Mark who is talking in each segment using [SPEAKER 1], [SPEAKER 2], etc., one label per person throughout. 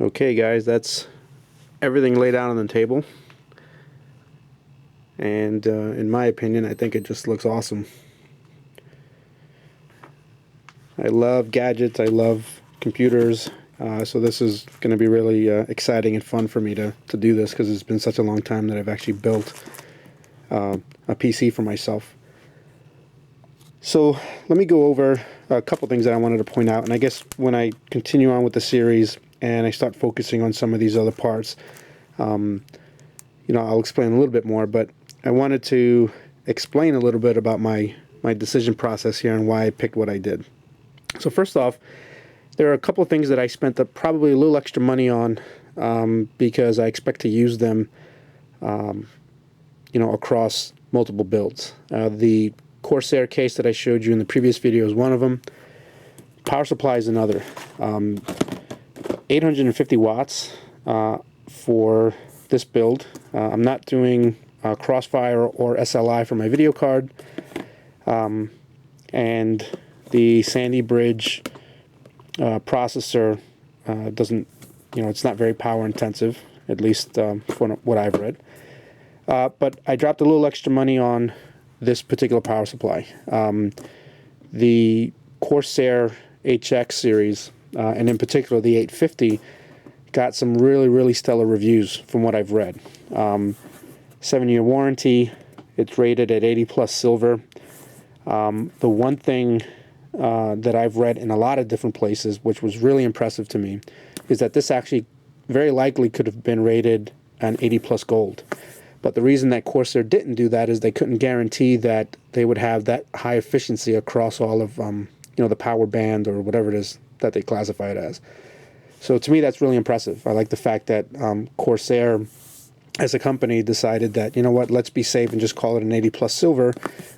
[SPEAKER 1] Okay guys, that's everything laid out on the table, and in my opinion I think it just looks awesome. I love gadgets, I love computers, so this is going to be really exciting and fun for me to do this, because it's been such a long time that I've actually built a PC for myself. So let me go over a couple things that I wanted to point out, and I guess when I continue on with the series and I start focusing on some of these other parts, I'll explain a little bit more, but I wanted to explain a little bit about my decision process here and why I picked what I did. So first off, there are a couple of things that I spent probably a little extra money on, because I expect to use them across multiple builds. The Corsair case that I showed you in the previous video is one of them. Power supply is another. 850 watts for this build. I'm not doing Crossfire or SLI for my video card, and the Sandy Bridge processor doesn't, it's not very power intensive, at least from what I've read. But I dropped a little extra money on this particular power supply. The Corsair HX series, and in particular the 850, got some really stellar reviews from what I've read. 7-year warranty. It's rated at 80 plus silver. The one thing that I've read in a lot of different places, which was really impressive to me, is that this actually very likely could have been rated an 80 plus gold. But the reason that Corsair didn't do that is they couldn't guarantee that they would have that high efficiency across all of the power band or whatever it is that they classify it as. So to me, that's really impressive. I like the fact that Corsair, as a company, decided that, let's be safe and just call it an 80 plus silver,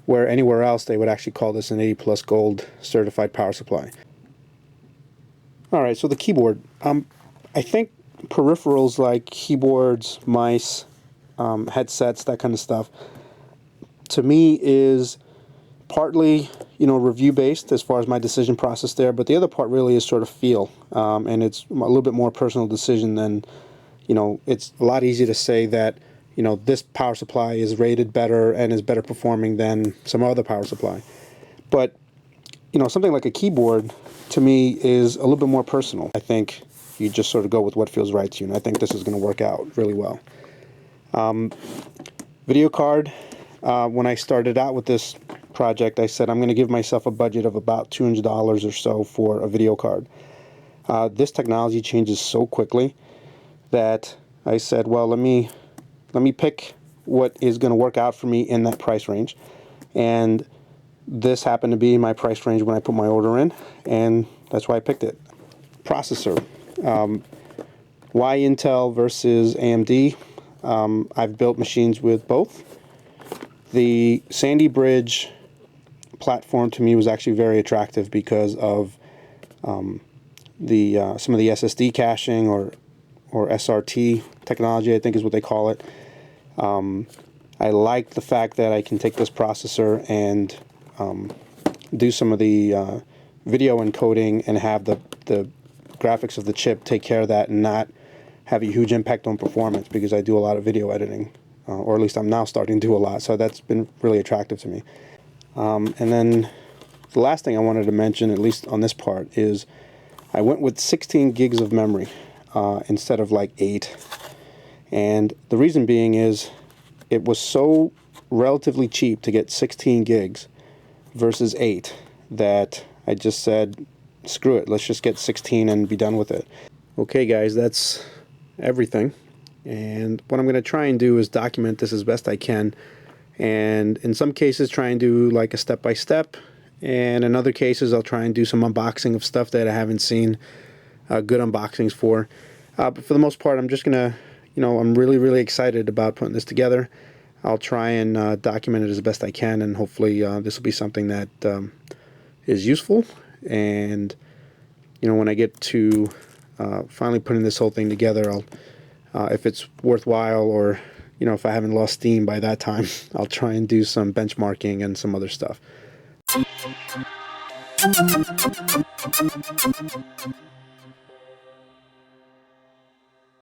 [SPEAKER 1] where anywhere else they would actually call this an 80 plus gold certified power supply. Alright, so the keyboard. I think peripherals like keyboards, mice, headsets, that kind of stuff, to me is partly review based as far as my decision process there, but the other part really is sort of feel, and it's a little bit more personal decision than, it's a lot easier to say that this power supply is rated better and is better performing than some other power supply. But something like a keyboard to me is a little bit more personal. I think you just sort of go with what feels right to you, and I think this is going to work out really well. Video card, when I started out with this project, I said I'm going to give myself a budget of about $200 or so for a video card. This technology changes so quickly that I said, well, let me pick what is going to work out for me in that price range, and this happened to be my price range when I put my order in, and that's why I picked it. Processor, why Intel versus AMD? I've built machines with both. The Sandy Bridge platform to me was actually very attractive because of some of the SSD caching or SRT technology, I think is what they call it. I like the fact that I can take this processor and do some of the video encoding and have the graphics of the chip take care of that and not have a huge impact on performance, because I do a lot of video editing, or at least I'm now starting to do a lot, so that's been really attractive to me. And then the last thing I wanted to mention, at least on this part, is I went with 16 gigs of memory instead of like 8. And the reason being is it was so relatively cheap to get 16 gigs versus 8 that I just said, screw it, let's just get 16 and be done with it. Okay guys, that's everything, and what I'm going to try and do is document this as best I can, and in some cases try and do like a step-by-step, and in other cases I'll try and do some unboxing of stuff that I haven't seen good unboxings for, but for the most part I'm just gonna, I'm really excited about putting this together. I'll try and document it as best I can, and hopefully this will be something that is useful, and when I get to finally putting this whole thing together, I'll, if it's worthwhile, or if I haven't lost steam by that time, I'll try and do some benchmarking and some other stuff.